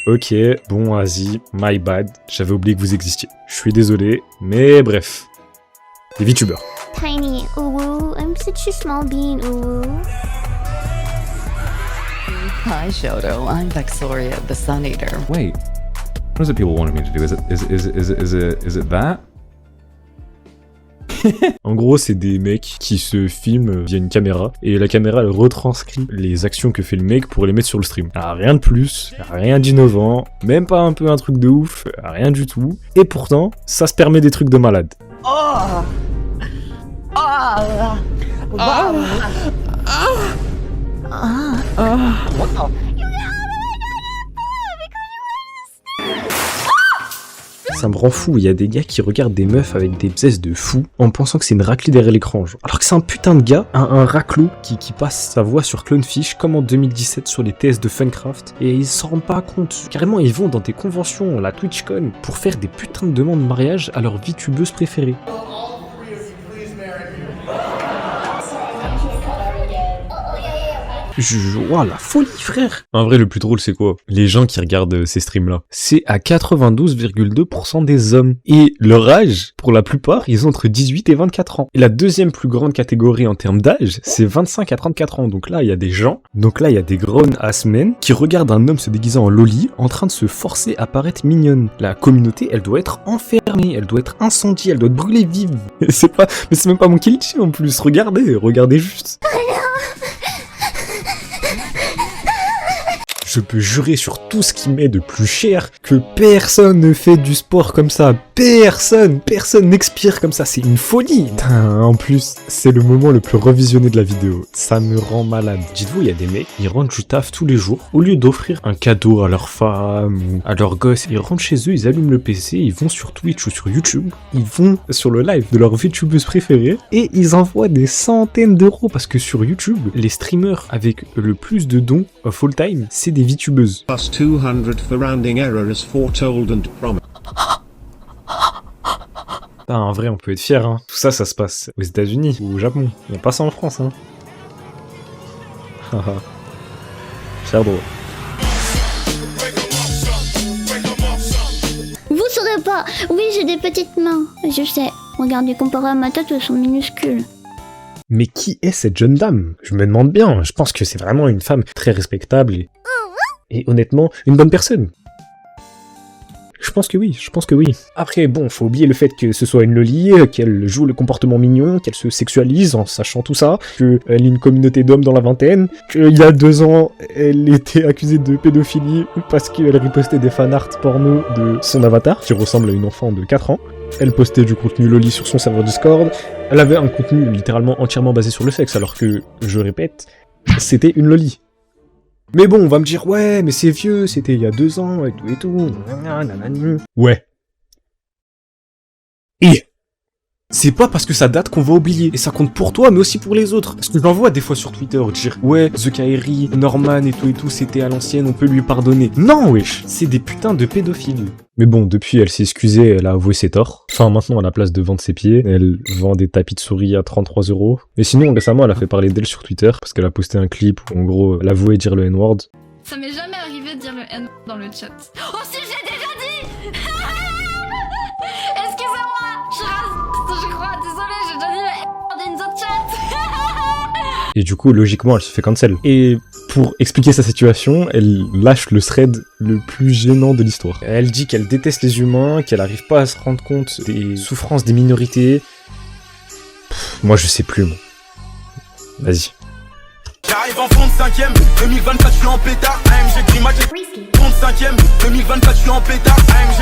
Ok, bon, vas-y, my bad. J'avais oublié que vous existiez. Je suis désolé, mais bref. Les VTubers. Tiny, ooh, I'm such a small bean, ooh. Hi, Shoto. I'm Vexoria, the Sun Eater. Wait, what is it people wanted me to do? Is it that? En gros, c'est des mecs qui se filment via une caméra et la caméra elle retranscrit les actions que fait le mec pour les mettre sur le stream. Alors, rien de plus, rien d'innovant, même pas un peu un truc de ouf, rien du tout. Et pourtant, ça se permet des trucs de malade. Oh! Oh! Wow. Ça me rend fou, il y a des gars qui regardent des meufs avec des zestes de fou en pensant que c'est une raclée derrière l'écran. Alors que c'est un putain de gars, un raclot qui passe sa voix sur Clownfish comme en 2017 sur les TS de Funcraft et ils s'en rendent pas compte. Carrément ils vont dans des conventions, la TwitchCon, pour faire des putains de demandes de mariage à leur VTubeuse préférée. Ouah, la folie, frère! En vrai, le plus drôle, c'est quoi? Les gens qui regardent ces streams-là. C'est à 92,2% des hommes. Et leur âge, pour la plupart, ils ont entre 18 et 24 ans. Et la deuxième plus grande catégorie en termes d'âge, c'est 25 à 34 ans. Donc là, il y a des gens, il y a des grown-ass men qui regardent un homme se déguisant en loli en train de se forcer à paraître mignonne. La communauté, elle doit être enfermée, elle doit être incendiée, elle doit être brûlée vive. Mais c'est même pas mon Kilichi en plus. Regardez juste. Je peux jurer sur tout ce qui m'est de plus cher que personne ne fait du sport comme ça. Personne n'expire comme ça, c'est une folie. Putain, en plus, c'est le moment le plus revisionné de la vidéo. Ça me rend malade. Dites-vous, il y a des mecs, ils rentrent du taf tous les jours. Au lieu d'offrir un cadeau à leur femme ou à leur gosse, ils rentrent chez eux, ils allument le PC, ils vont sur Twitch ou sur YouTube, ils vont sur le live de leur VTubeuse préférée et ils envoient des centaines d'euros parce que sur YouTube, les streamers avec le plus de dons of all time, c'est des VTubeuses. Plus 200 for rounding error as foretold and promised. Ah, en vrai, on peut être fier, hein. Tout ça, ça se passe aux États-Unis ou au Japon. Il n'y a pas ça en France, hein. Haha. Cher drôle. Vous saurez pas. Oui, j'ai des petites mains. Je sais. Regardez, comparé à ma tête, elles sont minuscules. Mais qui est cette jeune dame? Je me demande bien. Je pense que c'est vraiment une femme très respectable et honnêtement, une bonne personne. Je pense que oui. Après, bon, faut oublier le fait que ce soit une loli, qu'elle joue le comportement mignon, qu'elle se sexualise en sachant tout ça, qu'elle ait une communauté d'hommes dans la vingtaine, qu'il y a 2 ans, elle était accusée de pédophilie parce qu'elle ripostait des fanarts porno de son avatar, qui ressemble à une enfant de 4 ans. Elle postait du contenu loli sur son serveur Discord. Elle avait un contenu littéralement entièrement basé sur le sexe, alors que, je répète, c'était une loli. Mais bon, on va me dire, ouais, mais c'est vieux, c'était il y a 2 ans, et tout, Ouais. Et c'est pas parce que ça date qu'on va oublier. Et ça compte pour toi, mais aussi pour les autres. Parce que j'en vois des fois sur Twitter dire, ouais, The Kairi, Norman et tout, c'était à l'ancienne, on peut lui pardonner. Non, wesh, c'est des putains de pédophiles. Mais bon, depuis, elle s'est excusée, elle a avoué ses torts. Enfin, maintenant, à la place de vendre ses pieds, elle vend des tapis de souris à 33 €. Mais sinon, récemment, elle a fait parler d'elle sur Twitter, parce qu'elle a posté un clip où, en gros, elle avouait dire le N-word. Ça m'est jamais arrivé de dire le N dans le chat. Oh si, j'ai déjà dit. Excusez-moi, je suis raciste, je crois, désolée, j'ai déjà dit le N dans une autre chat. Et du coup, logiquement, elle se fait cancel. Et pour expliquer sa situation, elle lâche le thread le plus gênant de l'histoire. Elle dit qu'elle déteste les humains, qu'elle arrive pas à se rendre compte des souffrances des minorités. Moi, je sais plus, moi. Vas-y. J'arrive en fond de 5ème, 2024 je suis en pétard, AMG Grimace, fond de 5ème, 2024 je suis en pétard, AMG